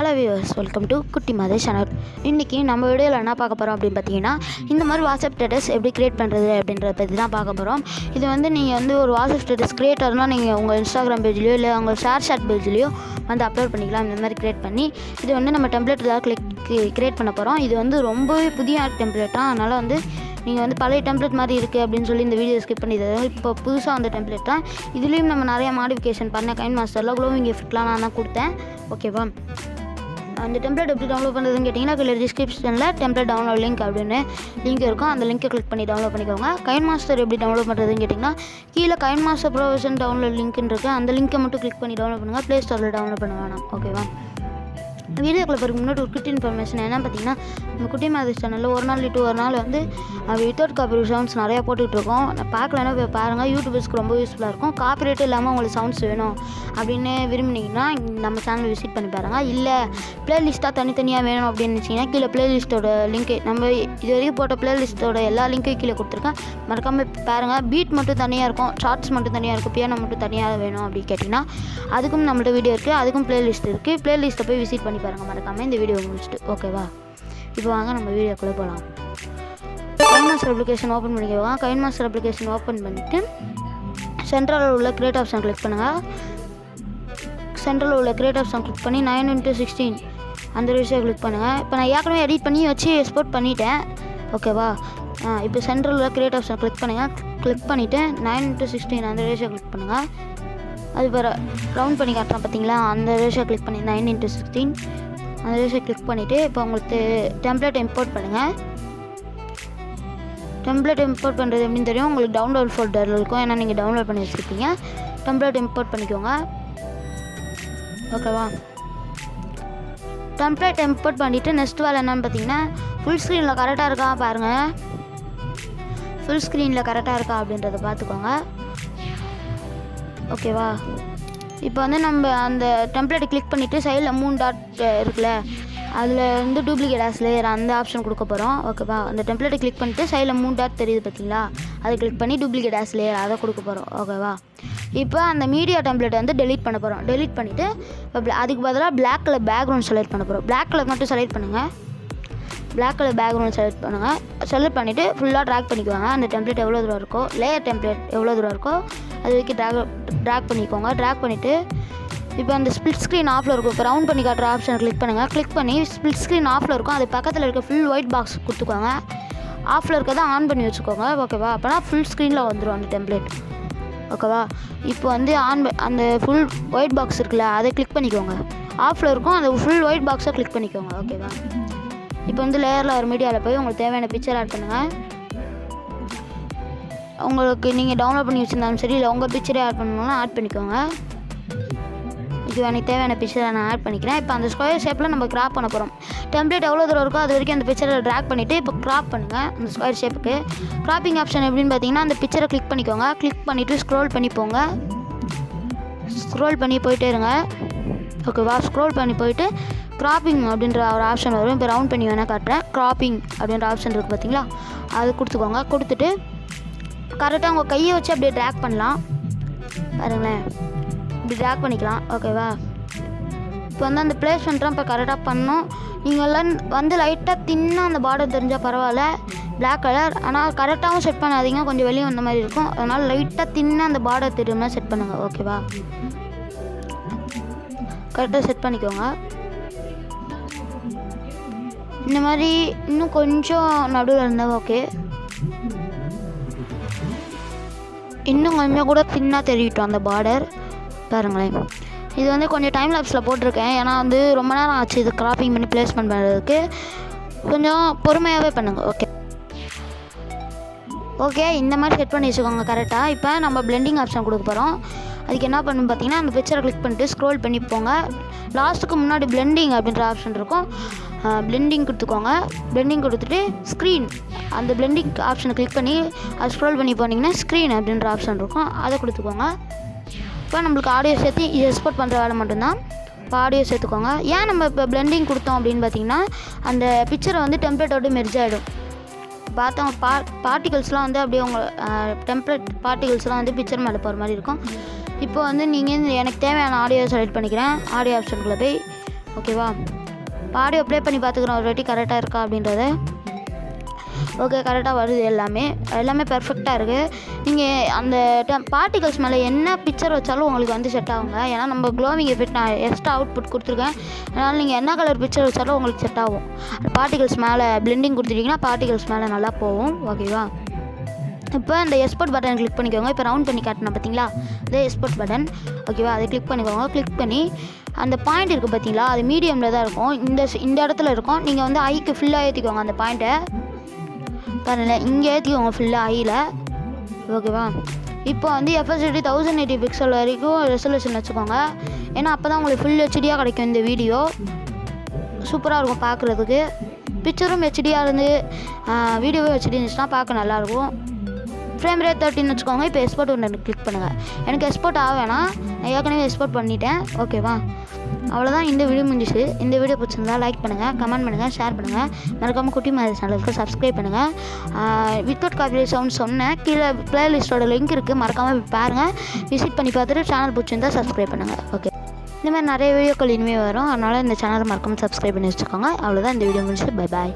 Hello viewers, welcome to குட்டி Madesh channel. இன்றைக்கி நம்ம வீடியோவில் என்ன பார்க்க போகிறோம் அப்படின்னு பார்த்தீங்கன்னா, இந்த மாதிரி வாட்ஸ்அப் ஸ்டேட்டஸ் எப்படி க்ரியேட் பண்ணுறது அப்படின்றத பற்றி தான் பார்க்க போகிறோம். இது நீங்கள் ஒரு வாட்ஸ்அப் ஸ்டேட்டஸ் க்ரியேட்டர்னால் நீங்கள் உங்கள் இன்ஸ்டாகிராம் பேஜ்லையோ இல்லை உங்கள் ஷேர் பேஜ்லையோ அப்லோட் பண்ணிக்கலாம். இந்த மாதிரி க்ரியேட் பண்ணி இது நம்ம டெம்ப்ளேட் தான் க்ரியேட் பண்ண போகிறோம். இது ரொம்பவே புதிய டெம்ப்ளேட்டாக, அதனால் நீங்கள் பழைய டெம்ப்ளேட் மாதிரி இருக்குது அப்படின்னு சொல்லி இந்த வீடியோ ஸ்கிப் பண்ணி தருவோம். இப்போ புதுசாக வந்த டெம்ப்ளேட் தான். இதுலேயும் நம்ம நிறைய மாடிஃபிகேஷன் பண்ண கைன்மாஸ்டரில் க்ளோவிங் எஃபெக்ட்லாம் நான் தான் கொடுத்தேன். ஓகேவா, அந்த டெம்ப்ளேட் எப்படி டவுன்லோட் பண்ணுறதுன்னு கேட்டிங்கன்னா, கீழே டிஸ்கிரிப்ஷனில் டெம்ப்ளேட் டவுன்லோட் லிங்க் அப்படின்னு லிங்க் இருக்கும். அந்த லிங்க்கை கிளிக் பண்ணி டவுன்லோட் பண்ணிக்கோங்க. கைன்மாஸ்டர் எப்படி டவுன்லோட் பண்ணுறதுன்னு கேட்டிங்கன்னா, கீழே கைன்மாஸ்டர் ப்ரொவிஷன் டவுன்லோட் லிங்க்னு இருக்குது. அந்த லிங்க்கை மட்டும் கிளிக் பண்ணி டவுன்லோட் பண்ணுங்கள். ப்ளே ஸ்டோரில் டவுன்லோட் பண்ண வேணாம். ஓகேவா, வீடியோக்குள்ள பிறகு முன்னாடி ஒரு குட்டி இன்ஃபர்மேஷன் என்ன பார்த்தீங்கன்னா, நம்ம குட்டி Madesh சேனலில் ஒரு நாள் வித்தவுட் காப்பிரைட் சவுண்ட்ஸ் நிறையா போட்டுட்ருக்கோம். நான் பார்க்கலன்னா போய் பாருங்கள். யூடியூபர்ஸ்க்கு ரொம்ப யூஸ்ஃபுல்லாக இருக்கும். காப்பிரைட் இல்லாமல் உங்களுக்கு சவுண்ட்ஸ் வேணும் அப்படின்னு விரும்பினீங்கன்னா நம்ம சேனல் விசிட் பண்ணி பாருங்கள். இல்லை ப்ளேலிஸ்ட்டாக தனித்தனியாக வேணும் அப்படின்னு நினச்சிங்கன்னா, கீழே ப்ளேலிஸ்ட்டோட லிங்க்கு நம்ம இது வரைக்கும் போட்ட ப்ளேலிஸ்ட்டோட எல்லா லிங்க்கையும் கீழே கொடுத்துருக்கேன். மறக்காமல் பாருங்கள். பீட் மட்டும் தனியாக இருக்கும், ஷார்ட்ஸ் மட்டும் தனியாக இருக்கும், பியானோ மட்டும் தனியாக வேணும் அப்படின்னு கேட்டிங்கன்னா அதுக்கும் நம்மள்ட்ட வீடியோ இருக்குது. அதுக்கும் ப்ளேலிஸ்ட் இருக்குது. ப்ளேலிஸ்ட்டை போய் விசிட் பண்ணி பாருங்கள் மறக்காமல் இந்த வீடியோ முடிச்சுட்டு. ஓகேவா, இப்போ வாங்க நம்ம வீடியோக்குள்ளே போகலாம். கைன்மாஸ்டர் அப்ளிகேஷன் ஓப்பன் பண்ணிக்கோங்க. கைன்மாஸ்டர் அப்ளிகேஷன் ஓப்பன் பண்ணிவிட்டு சென்ட்ரலில் உள்ள கிரியேட் ஆப்ஷன் கிளிக் பண்ணுங்கள். சென்ட்ரலில் உள்ள கிரியேட் ஆப்ஷன் கிளிக் பண்ணி 9x16 அந்த ரேஷியோ கிளிக் பண்ணுங்கள். இப்போ நான் ஏற்கனவே எடிட் பண்ணி வச்சு எக்ஸ்போர்ட் பண்ணிட்டேன். ஓகேவா, இப்போ சென்ட்ரலில் உள்ள கிரியேட் ஆப்ஷன் கிளிக் பண்ணுங்கள். கிளிக் பண்ணிவிட்டு 9x16 அந்த ரேஷியோ கிளிக் பண்ணுங்கள். அது வேறு ரவுண்ட் பண்ணி காட்டுறோம் பார்த்தீங்களா, அந்த ரேஷியோ கிளிக் பண்ணி 9x16 அந்த ரேஷியோ கிளிக் பண்ணிவிட்டு இப்போ உங்களுக்கு டெம்ப்ளேட் இம்போர்ட் பண்ணுங்கள். டெம்ப்ளேட் இம்போர்ட் பண்ணுறது எப்படின்னு தெரியும் உங்களுக்கு. டவுன்லோட் ஃபோல்டரில் இருக்கும், ஏன்னா நீங்கள் டவுன்லோட் பண்ணி வச்சுருப்பீங்க. டெம்ப்ளேட் இம்போர்ட் பண்ணிக்கோங்க. ஓகேவா, டெம்ப்ளேட் இம்போர்ட் பண்ணிவிட்டு நெக்ஸ்ட் வேலை என்னென்னு பார்த்தீங்கன்னா, ஃபுல் ஸ்க்ரீனில் கரெக்டாக இருக்கா பாருங்கள். ஃபுல் ஸ்க்ரீனில் கரெக்டாக இருக்கா அப்படின்றத பார்த்துக்கோங்க. ஓகேவா, இப்போ நம்ம அந்த டெம்ப்ளேட்டை கிளிக் பண்ணிவிட்டு சைடில் 3 டாட் இருக்குல்ல, அதில் டூப்ளிகேட் ஆஸ் லேயர் அந்த ஆப்ஷன் கொடுக்க போகிறோம். ஓகேவா, அந்த டெம்ப்ளேட்டை கிளிக் பண்ணிவிட்டு சைடில் 3 டாட் தெரியுது பார்த்தீங்களா, அதை கிளிக் பண்ணி டூப்ளிகேட் ஆஸ் லேயர் அதை கொடுக்க போகிறோம். ஓகேவா, இப்போ அந்த மீடியா டெம்ப்ளேட்டை டெலீட் பண்ண போகிறோம். டெலீட் பண்ணிவிட்டு இப்போ அதுக்கு பதிலாக பிளாக் கலர் பேக்ரவுண்ட் செலக்ட் பண்ண போகிறோம். பிளாக் கலர் மட்டும் செலக்ட் பண்ணுங்கள். பிளாக் கலர் பேக்ரவுண்ட் செலக்ட் பண்ணுங்கள். செலக்ட் பண்ணிவிட்டு ஃபுல்லாக ட்ராக் பண்ணிக்குவாங்க. அந்த டெம்ப்ளேட் எவ்வளோ தூரம் இருக்கோ, லேயர் டெம்ப்ளேட் எவ்வளோ தூரம் இருக்கோ அது வரைக்கும் ட்ராக் பண்ணிக்கோங்க. ட்ராக் பண்ணிவிட்டு இப்போ அந்த ஸ்பிளிட் ஸ்க்ரீன் ஆஃபில் இருக்கும். இப்போ ரவுண்ட் பண்ணி காட்டுற ஆப்ஷனை கிளிக் பண்ணுங்கள். கிளிக் பண்ணி ஸ்பிளிட் ஸ்க்ரீன் ஆஃபில் இருக்கும், அது பக்கத்தில் இருக்க ஃபுல் ஒயிட் பாக்ஸ் கொடுத்துக்கோங்க. ஆஃபில் இருக்கிறத ஆன் பண்ணி வச்சுக்கோங்க. ஓகேவா, அப்போனா ஃபுல் ஸ்க்ரீனில் வந்துடும் அந்த டெம்ப்ளேட். ஓகேவா, இப்போ அந்த ஃபுல் ஒயிட் பாக்ஸ் இருக்குல்ல, அதை கிளிக் பண்ணிக்கோங்க. ஆஃபில் இருக்கும், அந்த ஃபுல் ஒயிட் பாக்ஸை கிளிக் பண்ணிக்கோங்க. ஓகேவா, இப்போ லேயரில் ஒரு மீடியாவில் போய் உங்களுக்கு தேவையான பிக்சர் ஆட் பண்ணுங்கள். உங்களுக்கு நீங்கள் டவுன்லோட் பண்ணி வச்சுருந்தாலும் சரி, இல்லை உங்கள் பிக்சரே ஆட் பண்ணணும்னா ஆட் பண்ணிக்கோங்க. இது எனக்கு தேவையான பிக்சரை நான் ஆட் பண்ணிக்கிறேன். இப்போ அந்த ஸ்கொயர் ஷேப்பில் நம்ம கிராப் பண்ண போகிறோம். டெம்ப்ளேட் எவ்வளோ தூரம் இருக்கோ அது வரைக்கும் அந்த பிக்சரை ட்ராக் பண்ணிவிட்டு இப்போ கிராப் பண்ணுங்கள். அந்த ஸ்கொயர் ஷேப்புக்கு கிராப்பிங் ஆப்ஷன் எப்படின்னு பார்த்தீங்கன்னா, அந்த பிக்சரை கிளிக் பண்ணிக்கோங்க. கிளிக் பண்ணிவிட்டு ஸ்க்ரோல் பண்ணி போங்க. ஸ்க்ரோல் பண்ணி போயிட்டே இருங்க. ஓகேவா, ஸ்க்ரோல் பண்ணி போயிட்டு கிராப்பிங் அப்படின்ற ஒரு ஆப்ஷன் வரும். இப்போ ரவுண்ட் பண்ணி வேணால் காட்டுறேன். கிராப்பிங் அப்படின்ற ஆப்ஷன் இருக்குது பார்த்தீங்களா, அது கொடுத்துக்கோங்க. கொடுத்துட்டு கரெக்டாக உங்கள் கையை வச்சு அப்படியே ட்ராக் பண்ணலாம். பாருங்களேன், இப்படி ட்ராக் பண்ணிக்கலாம். ஓகேவா, இப்போ அந்த பிளேஸ்மெண்ட்லாம் இப்போ கரெக்டாக பண்ணணும். நீங்கள் லைட்டாக தின்னாக அந்த பார்டர் தெரிஞ்சால் பரவாயில்ல, பிளாக் கலர். ஆனால் கரெக்டாகவும் செட் பண்ணாதீங்க, கொஞ்சம் வெளியே வந்த மாதிரி இருக்கும். அதனால் லைட்டாக தின்னாக அந்த பார்டர் தெரியுமா செட் பண்ணுங்கள். ஓகேவா, கரெக்டாக செட் பண்ணிக்கோங்க. இந்த மாதிரி இன்னும் கொஞ்சம் நடுவில் இருந்தால் ஓகே. இன்னும் கொஞ்சம் கூட தின்னாக தெரியட்டும் அந்த பார்டர். பாருங்களேன், இது கொஞ்சம் டைம் லேப்ஸில் போட்டிருக்கேன். ஏன்னா ரொம்ப நேரம் ஆச்சு இது கிராப்பிங் பண்ணி பிளேஸ்மெண்ட் பண்ணுறதுக்கு. கொஞ்சம் பொறுமையாகவே பண்ணுங்கள். ஓகே, இந்த மாதிரி செட் பண்ணி வச்சுக்கோங்க கரெக்டாக. இப்போ நம்ம பிளெண்டிங் ஆப்ஷன் கொடுக்க போகிறோம். அதுக்கு என்ன பண்ணணும் பார்த்தீங்கன்னா, அந்த பிக்சரை கிளிக் பண்ணிட்டு ஸ்க்ரோல் பண்ணி போங்க. லாஸ்ட்டுக்கு முன்னாடி பிளெண்டிங் அப்படின்ற ஆப்ஷன் இருக்கும். பிளெண்டிங் கொடுத்துக்கோங்க. பிளெண்டிங் கொடுத்துட்டு ஸ்க்ரீன் அந்த பிளெண்டிங் ஆப்ஷனை கிளிக் பண்ணி அது ஸ்க்ரோல் பண்ணி போனீங்கன்னா ஸ்க்ரீன் அப்படின்ற ஆப்ஷன் இருக்கும், அதை கொடுத்துக்கோங்க. இப்போ நம்மளுக்கு ஆடியோ சேர்த்து இது எக்ஸ்போர்ட் பண்ணுற வேலை மட்டும்தான். இப்போ ஆடியோ சேர்த்துக்கோங்க. ஏன் நம்ம இப்போ பிளெண்டிங் கொடுத்தோம் அப்படின்னு பார்த்தீங்கன்னா, அந்த பிக்சரை டெம்ப்ளேட்டோடு மெர்ஜ் ஆகிடும். பார்த்தோம் பார்ட்டிகல்ஸ்லாம் அப்படியே உங்கள் டெம்ப்ளேட் பார்ட்டிகல்ஸ்லாம் பிக்சர் மேலே போகிற மாதிரி இருக்கும். இப்போ நீங்கள் எனக்கு தேவையான ஆடியோ செலக்ட் பண்ணிக்கிறேன். ஆடியோ ஆப்ஷனுக்குள்ளே போய் ஓகேவா, இப்போ ஆடியோ ப்ளே பண்ணி பார்த்துக்குறோம் ஒரு வாட்டி கரெக்டாக இருக்கா அப்படின்றத. ஓகே, கரெக்டாக வருது. எல்லாமே பெர்ஃபெக்டாக இருக்குது. நீங்கள் அந்த பார்ட்டிகல்ஸ் மேலே என்ன பிக்சர் வச்சாலும் உங்களுக்கு வந்து செட் ஆகுங்க. ஏன்னா நம்ம க்ளோவிங் எஃபெக்ட் நான் எக்ஸ்ட்ரா அவுட்புட் கொடுத்துருக்கேன். அதனால் நீங்கள் என்ன கலர் பிக்சர் வச்சாலும் உங்களுக்கு செட் ஆகும். பார்ட்டிகல்ஸ் மேலே பிளெண்டிங் கொடுத்துட்டிங்கன்னா பார்ட்டிகல்ஸ் மேலே நல்லா போகும். ஓகேவா? இப்போ இந்த எக்ஸ்போர்ட் பட்டன் கிளிக் பண்ணிக்கோங்க. இப்போ ரவுண்ட் பண்ணி காட்டினா பார்த்தீங்களா, இதே எக்ஸ்போர்ட் பட்டன். ஓகேவா? அதை கிளிக் பண்ணிக்கோங்க. கிளிக் பண்ணி அந்த பாயிண்ட் இருக்குது பார்த்தீங்களா, அது மீடியமில் தான் இருக்கும். இந்த இடத்துல இருக்கும். நீங்கள் வந்து ஐக்கு ஃபுல்லாக ஏற்றிக்கோங்க அந்த பாயிண்ட்டை. பாருங்கள், இங்கே ஏற்றிக்கோங்க ஃபுல்லாக ஐயில். ஓகேவா? இப்போ வந்து FHD 1080 பிக்சல் வரைக்கும் ரெசல்யூஷன் வச்சுக்கோங்க. ஏன்னா அப்போ தான் உங்களுக்கு ஃபுல் ஹெச்டியாக கிடைக்கும். இந்த வீடியோ சூப்பராக இருக்கும் பார்க்குறதுக்கு. பிக்சரும் ஹெச்டியாக இருந்து வீடியோவும் ஹெச்டி இருந்துச்சுன்னா பார்க்க நல்லாயிருக்கும். ஃப்ரேம் ரேட் 30 வச்சுக்கோங்க. இப்போ எக்ஸ்போர்ட் ஒன்று கிளிக் பண்ணுங்கள். எனக்கு எக்ஸ்போர்ட் வேணாம், நான் ஏற்கனவே எக்ஸ்போர்ட் பண்ணிட்டேன். ஓகேவா? அவ்வளோதான், இந்த வீடியோ முடிஞ்சிச்சு. இந்த வீடியோ பிடிச்சிருந்தா லைக் பண்ணுங்கள், கமெண்ட் பண்ணுங்கள், ஷேர் பண்ணுங்கள். மறக்காமல் குட்டி மேதேஷ் சேனலுக்கு சப்ஸ்கிரைப் பண்ணுங்கள். வித்தவுட் காப்பிரைட் சவுண்ட் சொன்னேன். கீழே ப்ளேலிஸ்ட்டோட லிங்க் இருக்குது, மறக்காமல் பாருங்கள். விசிட் பண்ணி பார்த்துட்டு சேனல் பிடிச்சிருந்தா சப்ஸ்கிரைப் பண்ணுங்கள். ஓகே, இந்த மாதிரி நிறைய வீடியோக்கள் இனிமேல் வரும். அதனால் இந்த சேனலை மறக்காமல் சப்ஸ்கிரைப் பண்ணி வச்சுக்கோங்க. அவ்வளோதான், இந்த வீடியோ முடிஞ்சிச்சு. Bye bye.